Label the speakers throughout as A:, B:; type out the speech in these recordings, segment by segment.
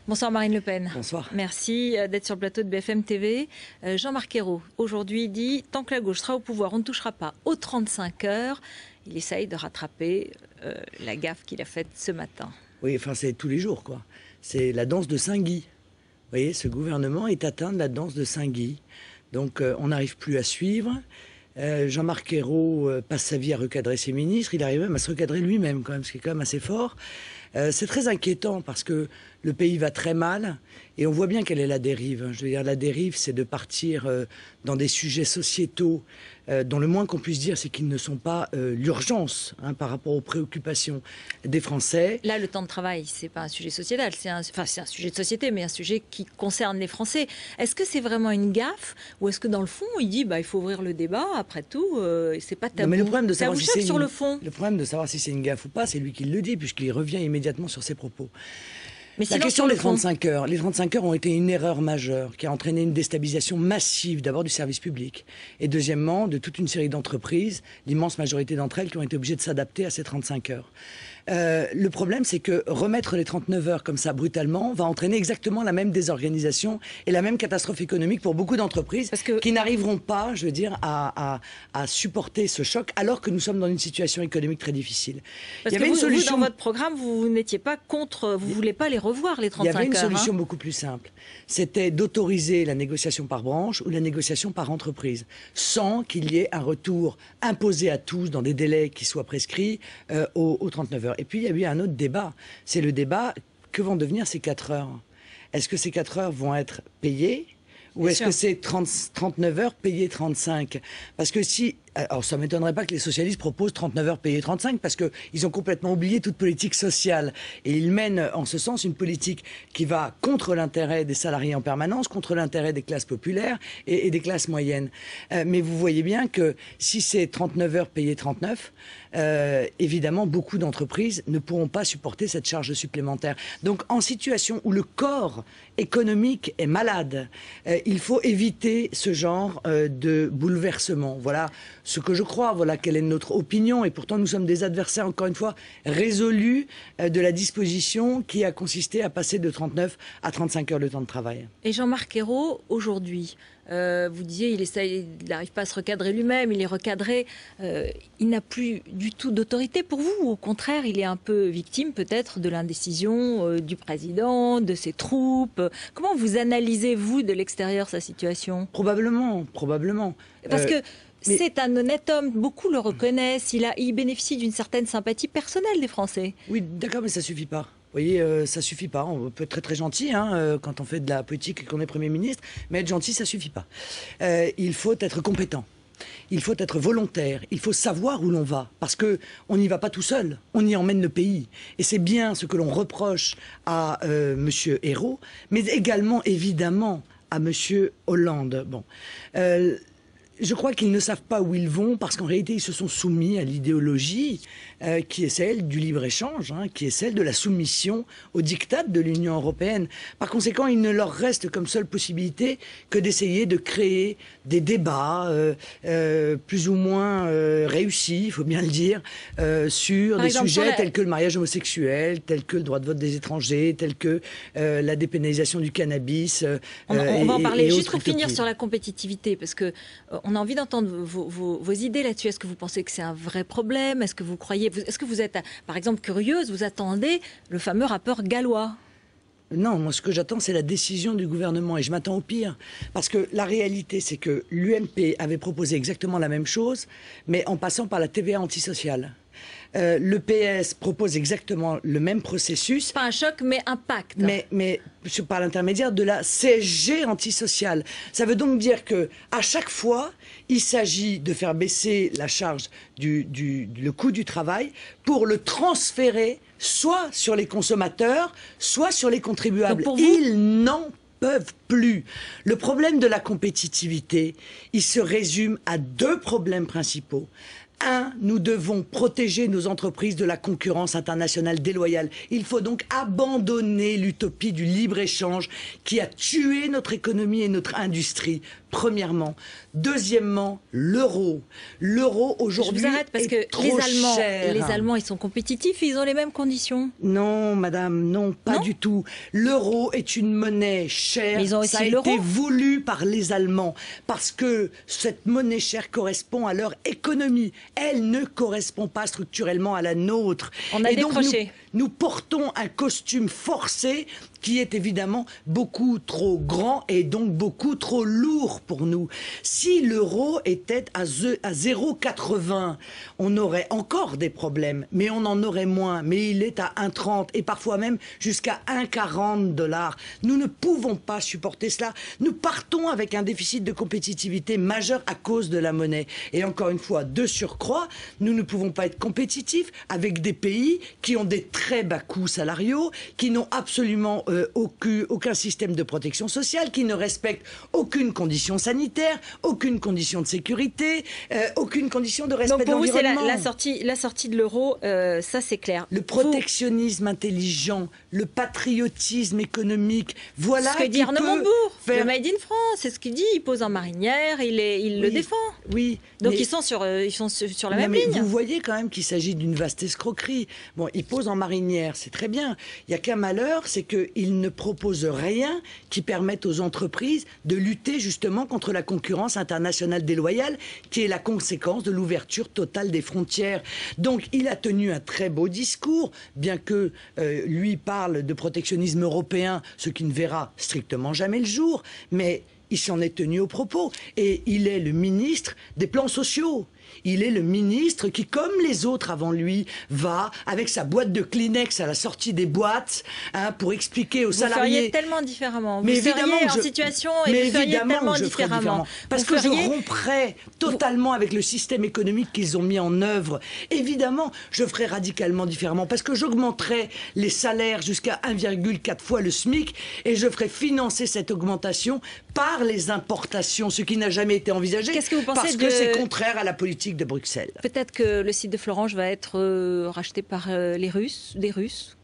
A: Bonsoir Marine Le Pen.
B: Bonsoir.
A: Merci d'être sur le plateau de BFM TV. Jean-Marc Ayrault, aujourd'hui, dit « Tant que la gauche sera au pouvoir, on ne touchera pas aux 35 heures ». Il essaye de rattraper la gaffe qu'il a faite ce matin.
B: Oui, enfin c'est tous les jours, quoi. C'est la danse de Saint-Guy. Vous voyez, ce gouvernement est atteint de la danse de Saint-Guy. Donc on n'arrive plus à suivre. Jean-Marc Ayrault passe sa vie à recadrer ses ministres. Il arrive même à se recadrer lui-même, quand même, ce qui est quand même assez fort. C'est très inquiétant parce que le pays va très mal et on voit bien quelle est la dérive. Je veux dire, la dérive, c'est de partir dans des sujets sociétaux dont le moins qu'on puisse dire, c'est qu'ils ne sont pas l'urgence par rapport aux préoccupations des Français.
A: Là, le temps de travail, c'est pas un sujet sociétal, c'est un sujet de société, mais un sujet qui concerne les Français. Est-ce que c'est vraiment une gaffe ou est-ce que dans le fond, il dit il faut ouvrir le débat, après tout, c'est pas tabou.
B: Non, mais le problème de savoir si c'est
A: sur le fond.
B: Le problème de savoir si c'est une gaffe ou pas, c'est lui qui le dit, puisqu'il revient immédiatement sur ses propos.
A: Mais
B: la question des 35 heures. Les 35 heures ont été une erreur majeure qui a entraîné une déstabilisation massive, d'abord du service public et deuxièmement de toute une série d'entreprises, l'immense majorité d'entre elles qui ont été obligées de s'adapter à ces 35 heures. Le problème, c'est que remettre les 39 heures comme ça brutalement va entraîner exactement la même désorganisation et la même catastrophe économique pour beaucoup d'entreprises qui n'arriveront pas, je veux dire, à supporter ce choc alors que nous sommes dans une situation économique très difficile.
A: Parce que vous, dans votre programme, vous n'étiez pas contre, vous ne voulez pas les revoir, les 35 heures.
B: Il y avait une solution beaucoup plus simple. C'était d'autoriser la négociation par branche ou la négociation par entreprise, sans qu'il y ait un retour imposé à tous dans des délais qui soient prescrits aux 39 heures. Et puis, il y a eu un autre débat. C'est le débat, que vont devenir ces 4 heures? Est-ce que ces 4 heures vont être payées? Ou est-ce que c'est 39 heures payées 35? Parce que si... Alors, ça ne m'étonnerait pas que les socialistes proposent 39 heures payées 35, parce qu'ils ont complètement oublié toute politique sociale. Et ils mènent, en ce sens, une politique qui va contre l'intérêt des salariés en permanence, contre l'intérêt des classes populaires et des classes moyennes. Mais vous voyez bien que si c'est 39 heures payées 39, évidemment, beaucoup d'entreprises ne pourront pas supporter cette charge supplémentaire. Donc, en situation où le corps économique est malade, il faut éviter ce genre de bouleversement. Voilà ce que je crois, voilà quelle est notre opinion. Et pourtant, nous sommes des adversaires, encore une fois, résolus de la disposition qui a consisté à passer de 39 à 35 heures de temps de travail.
A: Et Jean-Marc Ayrault, aujourd'hui, vous disiez, il n'arrive pas à se recadrer lui-même, il est recadré. Il n'a plus du tout d'autorité pour vous. Au contraire, il est un peu victime peut-être de l'indécision du président, de ses troupes. Comment vous analysez, vous, de l'extérieur, sa situation?
B: Probablement.
A: Parce que c'est un honnête homme, beaucoup le reconnaissent, il bénéficie d'une certaine sympathie personnelle des Français.
B: Oui, d'accord, mais ça suffit pas. Vous voyez, ça suffit pas. On peut être très très gentil quand on fait de la politique et qu'on est Premier ministre, mais être gentil, ça suffit pas. Il faut être compétent. Il faut être volontaire, il faut savoir où l'on va, parce que on n'y va pas tout seul, on y emmène le pays. Et c'est bien ce que l'on reproche à Monsieur Ayrault, mais également, évidemment, à Monsieur Hollande. Bon. Je crois qu'ils ne savent pas où ils vont parce qu'en réalité, ils se sont soumis à l'idéologie qui est celle du libre-échange, qui est celle de la soumission aux diktats de l'Union européenne. Par conséquent, il ne leur reste comme seule possibilité que d'essayer de créer des débats plus ou moins réussis, il faut bien le dire, sur des sujets tels que le mariage homosexuel, tels que le droit de vote des étrangers, tels que la dépénalisation du cannabis.
A: On va en parler juste pour finir sur la compétitivité, parce que on a envie d'entendre vos idées là-dessus. Est-ce que vous pensez que c'est un vrai problème? Est-ce que vous croyez... Est-ce que vous êtes, par exemple, curieuse? Vous attendez le fameux rappeur gallois?
B: Non, moi ce que j'attends, c'est la décision du gouvernement et je m'attends au pire. Parce que la réalité, c'est que l'UMP avait proposé exactement la même chose, mais en passant par la TVA antisociale. Le PS propose exactement le même processus.
A: Pas un choc, mais un pacte.
B: Mais par l'intermédiaire de la CSG antisociale. Ça veut donc dire que à chaque fois, il s'agit de faire baisser la charge le coût du travail pour le transférer soit sur les consommateurs, soit sur les contribuables. Ils n'en peuvent plus. Le problème de la compétitivité, il se résume à 2 problèmes principaux. Nous devons protéger nos entreprises de la concurrence internationale déloyale. Il faut donc abandonner l'utopie du libre-échange qui a tué notre économie et notre industrie, premièrement. Deuxièmement, l'euro. L'euro, aujourd'hui,
A: je vous arrête parce que
B: trop cher.
A: Les Allemands, ils sont compétitifs, ils ont les mêmes conditions.
B: Non, madame, non, pas du tout. L'euro est une monnaie chère.
A: Mais ils ont aussi
B: ça a
A: l'euro.
B: été voulu par les Allemands parce que cette monnaie chère correspond à leur économie. Elle ne correspond pas structurellement à la nôtre.
A: On a décroché.
B: Donc nous portons un costume forcé qui est évidemment beaucoup trop grand et donc beaucoup trop lourd pour nous. Si l'euro était à 0,80, on aurait encore des problèmes, mais on en aurait moins. Mais il est à 1,30 et parfois même jusqu'à 1,40 $. Nous ne pouvons pas supporter cela. Nous partons avec un déficit de compétitivité majeur à cause de la monnaie. Et encore une fois, de surcroît, nous ne pouvons pas être compétitifs avec des pays qui ont des très bas coûts salariaux, qui n'ont absolument aucun système de protection sociale, qui ne respectent aucune condition sanitaire, aucune condition de sécurité, aucune condition de respect de l'environnement.
A: Donc pour vous, c'est la sortie de l'euro, ça c'est clair.
B: Le protectionnisme intelligent, le patriotisme économique, voilà
A: ce que dit Arnaud Montebourg,
B: faire...
A: le Made in France, c'est ce qu'il dit, il pose en marinière, il le défend.
B: Oui.
A: Donc ils sont sur la même
B: mais
A: ligne.
B: Vous voyez quand même qu'il s'agit d'une vaste escroquerie. Bon, il pose en marinière, c'est très bien. Il n'y a qu'un malheur, c'est qu'il ne propose rien qui permette aux entreprises de lutter justement contre la concurrence internationale déloyale, qui est la conséquence de l'ouverture totale des frontières. Donc il a tenu un très beau discours, bien que lui parle de protectionnisme européen, ce qui ne verra strictement jamais le jour, mais il s'en est tenu aux propos. Et il est le ministre des plans sociaux. Il est le ministre qui, comme les autres avant lui, va avec sa boîte de Kleenex à la sortie des boîtes pour expliquer aux salariés.
A: Vous feriez tellement différemment. Vous seriez en situation et vous feriez tellement différemment.
B: Parce que je romprais totalement avec le système économique qu'ils ont mis en œuvre. Évidemment, je ferais radicalement différemment parce que j'augmenterais les salaires jusqu'à 1,4 fois le SMIC et je ferais financer cette augmentation par les importations, ce qui n'a jamais été envisagé.
A: Qu'est-ce que vous pensez
B: parce que c'est contraire à la politique de Bruxelles.
A: Peut-être que le site de Florange va être racheté par des Russes.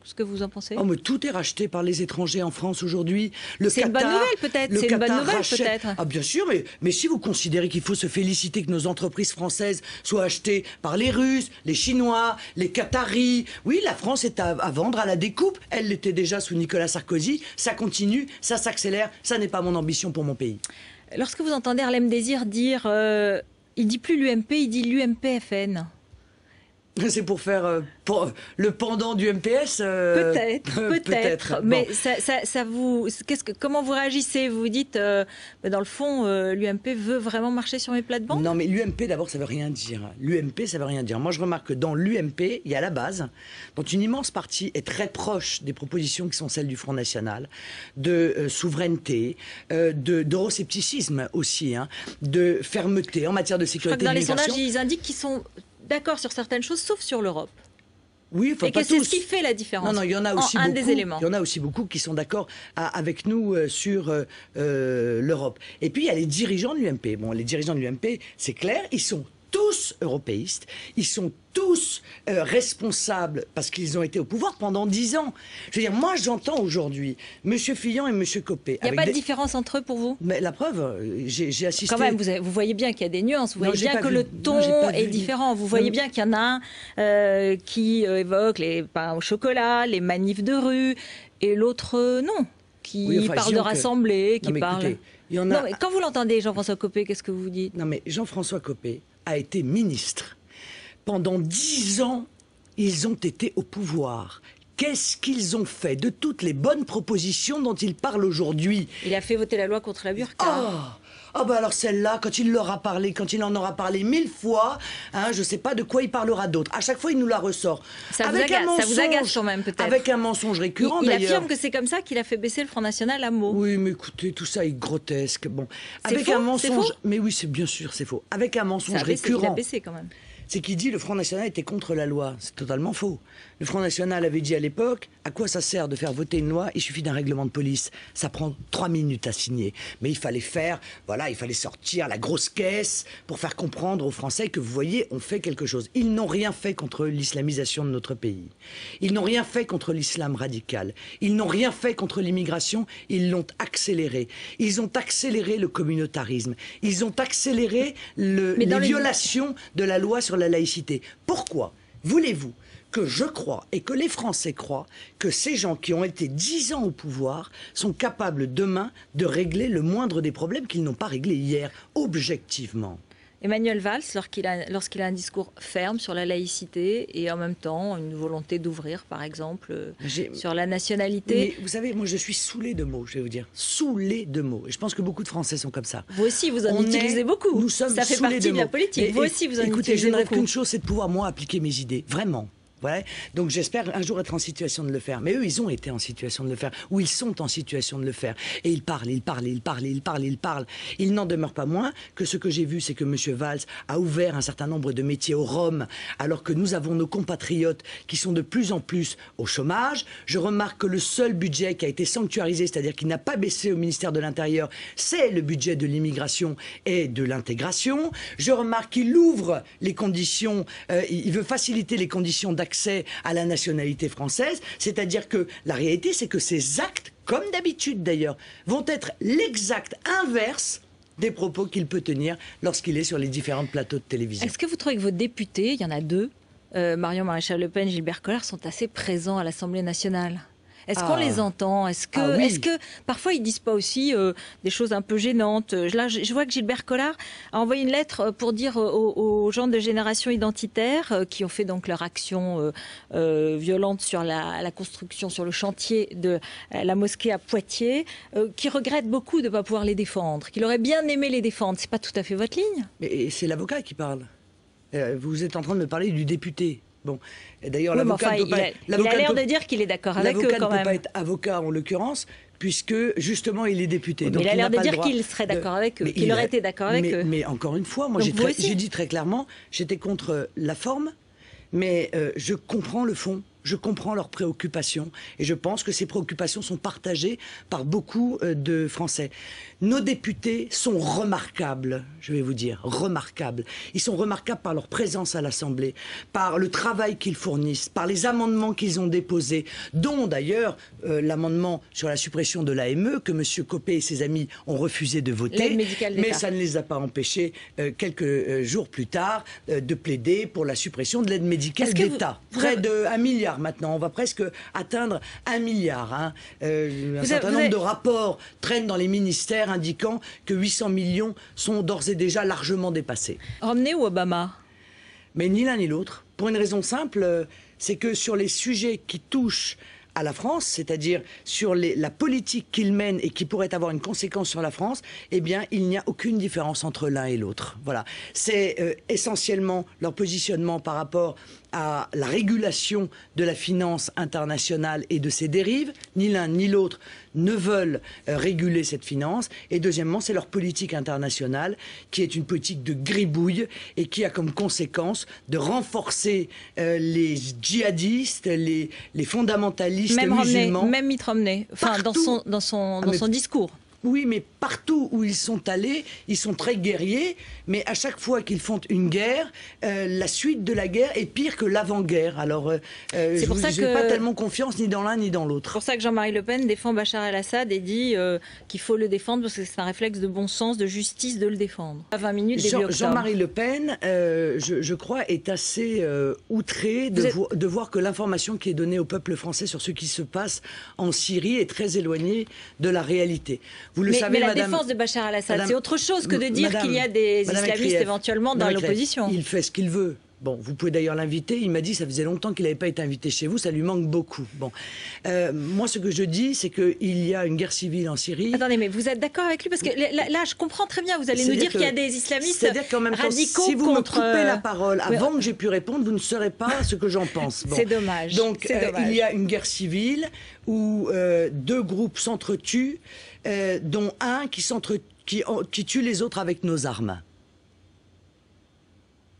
A: Ce que vous en pensez?
B: Oh, mais tout est racheté par les étrangers en France aujourd'hui.
A: C'est une bonne nouvelle peut-être. C'est une bonne nouvelle peut-être.
B: Ah bien sûr, mais si vous considérez qu'il faut se féliciter que nos entreprises françaises soient achetées par les Russes, les Chinois, les Qataris, oui, la France est à vendre à la découpe. Elle l'était déjà sous Nicolas Sarkozy. Ça continue, ça s'accélère. Ça n'est pas mon ambition pour mon pays.
A: Lorsque vous entendez Harlem Désir dire, il dit plus l'UMP, il dit l'UMPFN.
B: C'est pour faire le pendant du MPS
A: Peut-être. Mais ça vous, comment vous réagissez? Vous dites, dans le fond, l'UMP veut vraiment marcher sur mes plates-bandes?
B: Non, mais l'UMP, d'abord, ça veut rien dire. L'UMP, ça veut rien dire. Moi, je remarque que dans l'UMP, il y a la base, dont une immense partie est très proche des propositions qui sont celles du Front National, de souveraineté, d'euroscepticisme aussi, de fermeté en matière de sécurité.
A: Je crois que dans les sondages, ils indiquent qu'ils sont d'accord sur certaines choses, sauf sur l'Europe.
B: Oui,
A: et que c'est ce qui fait la différence.
B: Non, il y en a aussi
A: beaucoup.
B: Des éléments. Il y en a aussi beaucoup qui sont d'accord avec nous sur l'Europe. Et puis il y a les dirigeants de l'UMP. Bon, les dirigeants de l'UMP, c'est clair, ils sont tous européistes, ils sont tous responsables parce qu'ils ont été au pouvoir pendant 10 ans. Je veux dire, moi j'entends aujourd'hui M. Fillon et M. Copé.
A: Il n'y a pas de différence entre eux pour vous?
B: Mais la preuve, j'ai assisté...
A: Quand même, vous voyez bien qu'il y a des nuances, vous voyez bien que le ton est différent, vous voyez bien qu'il y en a un qui évoque les pains au chocolat, les manifs de rue, et l'autre non, qui parle de rassembler, qui parle... Écoutez, non, mais quand vous l'entendez, Jean-François Copé, qu'est-ce que vous dites?
B: Non mais Jean-François Copé a été ministre. Pendant 10 ans, ils ont été au pouvoir. Qu'est-ce qu'ils ont fait de toutes les bonnes propositions dont ils parlent aujourd'hui?
A: Il a fait voter la loi contre la burqa.
B: Ah bah alors celle-là, quand il leur a parlé, quand il en aura parlé 1000 fois, je ne sais pas de quoi il parlera d'autre. À chaque fois, il nous la ressort.
A: Ça vous agace quand même peut-être.
B: Avec un mensonge récurrent
A: il
B: d'ailleurs. Il
A: affirme que c'est comme ça qu'il a fait baisser le Front National à mots.
B: Oui, mais écoutez, tout ça est grotesque. Bon,
A: avec un mensonge.
B: Mais oui, c'est bien sûr, c'est faux. Avec un mensonge récurrent.
A: Il a baissé quand même.
B: c'est qu'il dit le Front National était contre la loi. C'est totalement faux. Le Front National avait dit à l'époque, à quoi ça sert de faire voter une loi? Il suffit d'un règlement de police. Ça prend 3 minutes à signer. Mais il fallait faire, voilà, il fallait sortir la grosse caisse pour faire comprendre aux Français que, vous voyez, on fait quelque chose. Ils n'ont rien fait contre l'islamisation de notre pays. Ils n'ont rien fait contre l'islam radical. Ils n'ont rien fait contre l'immigration. Ils l'ont accéléré. Ils ont accéléré le communautarisme. Ils ont accéléré les violations de la loi sur la laïcité. Pourquoi voulez-vous que je croie et que les Français croient que ces gens qui ont été 10 ans au pouvoir sont capables demain de régler le moindre des problèmes qu'ils n'ont pas réglés hier, objectivement?
A: Emmanuel Valls, lorsqu'il a un discours ferme sur la laïcité et en même temps une volonté d'ouvrir, par exemple, sur la nationalité.
B: Mais vous savez, moi je suis saoulé de mots, je vais vous dire. Saoulé de mots. Et je pense que beaucoup de Français sont comme ça.
A: Vous aussi, vous en utilisez beaucoup.
B: Nous sommes
A: ça fait partie de la politique. Vous aussi, vous en utilisez beaucoup.
B: Écoutez, je ne rêve qu'une chose, c'est de pouvoir, moi, appliquer mes idées. Vraiment. Voilà. Donc j'espère un jour être en situation de le faire. Mais eux, ils ont été en situation de le faire. Ou ils sont en situation de le faire. Et ils parlent, ils parlent, ils parlent, ils parlent, ils parlent. Il n'en demeure pas moins que ce que j'ai vu, c'est que M. Valls a ouvert un certain nombre de métiers aux Roms, alors que nous avons nos compatriotes qui sont de plus en plus au chômage. Je remarque que le seul budget qui a été sanctuarisé, c'est-à-dire qui n'a pas baissé au ministère de l'Intérieur, c'est le budget de l'immigration et de l'intégration. Je remarque qu'il ouvre les conditions, il veut faciliter les conditions d'accès à la nationalité française, c'est-à-dire que la réalité, c'est que ces actes, comme d'habitude d'ailleurs, vont être l'exact inverse des propos qu'il peut tenir lorsqu'il est sur les différents plateaux de télévision.
A: Est-ce que vous trouvez que vos députés, il y en a deux, Marion Maréchal Le Pen, Gilbert Collard, sont assez présents à l'Assemblée nationale? Est-ce qu'on les entend? Est-ce que parfois ils disent pas aussi des choses un peu gênantes? Là, je vois que Gilbert Collard a envoyé une lettre pour dire aux gens de génération identitaire qui ont fait donc leur action violente sur la construction, sur le chantier de la mosquée à Poitiers, qui regrettent beaucoup de ne pas pouvoir les défendre, qu'il aurait bien aimé les défendre. C'est pas tout à fait votre ligne?
B: Mais c'est l'avocat qui parle. Vous êtes en train de me parler du député. Bon, d'ailleurs, l'avocat
A: il a l'air de dire qu'il est d'accord avec eux quand même.
B: L'avocat ne peut pas être avocat en l'occurrence, puisque justement il est député.
A: Donc, il a l'air de dire qu'il serait d'accord avec eux, qu'il aurait été d'accord avec eux.
B: Mais encore une fois, moi j'ai dit très clairement, j'étais contre la forme, mais je comprends le fond. Je comprends leurs préoccupations et je pense que ces préoccupations sont partagées par beaucoup de Français. Nos députés sont remarquables, je vais vous dire, remarquables. Ils sont remarquables par leur présence à l'Assemblée, par le travail qu'ils fournissent, par les amendements qu'ils ont déposés, dont d'ailleurs l'amendement sur la suppression de l'AME que M. Copé et ses amis ont refusé de voter. Mais ça ne les a pas empêchés, quelques jours plus tard, de plaider pour la suppression de l'aide médicale d'État. Près de 1 milliard. Maintenant, on va presque atteindre 1 milliard. Hein. Un certain nombre de rapports traînent dans les ministères indiquant que 800 millions sont d'ores et déjà largement dépassés.
A: Romney ou Obama?
B: Mais ni l'un ni l'autre. Pour une raison simple, c'est que sur les sujets qui touchent à la France, c'est-à-dire sur la politique qu'ils mènent et qui pourrait avoir une conséquence sur la France, eh bien, il n'y a aucune différence entre l'un et l'autre. Voilà. C'est essentiellement leur positionnement par rapport à la régulation de la finance internationale et de ses dérives. Ni l'un ni l'autre ne veulent réguler cette finance. Et deuxièmement, c'est leur politique internationale qui est une politique de gribouille et qui a comme conséquence de renforcer les djihadistes, les fondamentalistes musulmans.
A: Même Mitt Romney, enfin, dans son discours.
B: Oui, mais partout où ils sont allés, ils sont très guerriers, mais à chaque fois qu'ils font une guerre, la suite de la guerre est pire que l'avant-guerre. Alors, je n'ai pas tellement confiance ni dans l'un ni dans l'autre.
A: C'est pour ça que Jean-Marie Le Pen défend Bachar el-Assad et dit qu'il faut le défendre parce que c'est un réflexe de bon sens, de justice de le défendre. À 20 minutes début octobre.
B: Jean-Marie Le Pen, je crois, est assez outré de voir que l'information qui est donnée au peuple français sur ce qui se passe en Syrie est très éloignée de la réalité. Vous le savez,
A: mais la défense de Bachar el-Assad, c'est autre chose que de dire qu'il y a des islamistes éventuellement dans l'opposition.
B: Il fait ce qu'il veut. Bon, vous pouvez d'ailleurs l'inviter. Il m'a dit, ça faisait longtemps qu'il n'avait pas été invité chez vous, ça lui manque beaucoup. Bon, moi, ce que je dis, c'est qu'il y a une guerre civile en Syrie.
A: Attendez, mais vous êtes d'accord avec lui? Parce que là, je comprends très bien. Vous allez nous dire qu'il y a des islamistes radicaux
B: si vous
A: contre...
B: me coupez la parole avant que j'ai pu répondre, vous ne saurez pas ce que j'en pense. Bon.
A: C'est dommage.
B: Donc, il y a une guerre civile où 2 groupes s'entretuent, dont un qui tue les autres avec nos armes.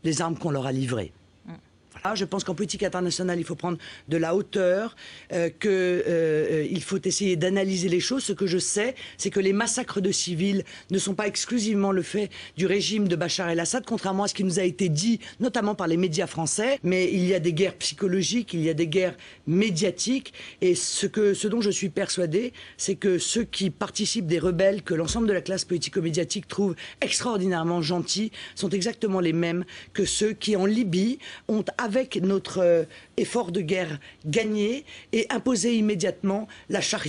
B: les armes qu'on leur a livrées. Voilà, je pense qu'en politique internationale, il faut prendre de la hauteur, qu'il faut essayer d'analyser les choses. Ce que je sais, c'est que les massacres de civils ne sont pas exclusivement le fait du régime de Bachar el-Assad, contrairement à ce qui nous a été dit, notamment par les médias français. Mais il y a des guerres psychologiques, il y a des guerres médiatiques. Et ce dont je suis persuadé, c'est que ceux qui participent des rebelles, que l'ensemble de la classe politico-médiatique trouve extraordinairement gentils, sont exactement les mêmes que ceux qui, en Libye, ont, avec notre effort de guerre, gagné et imposé immédiatement la charia.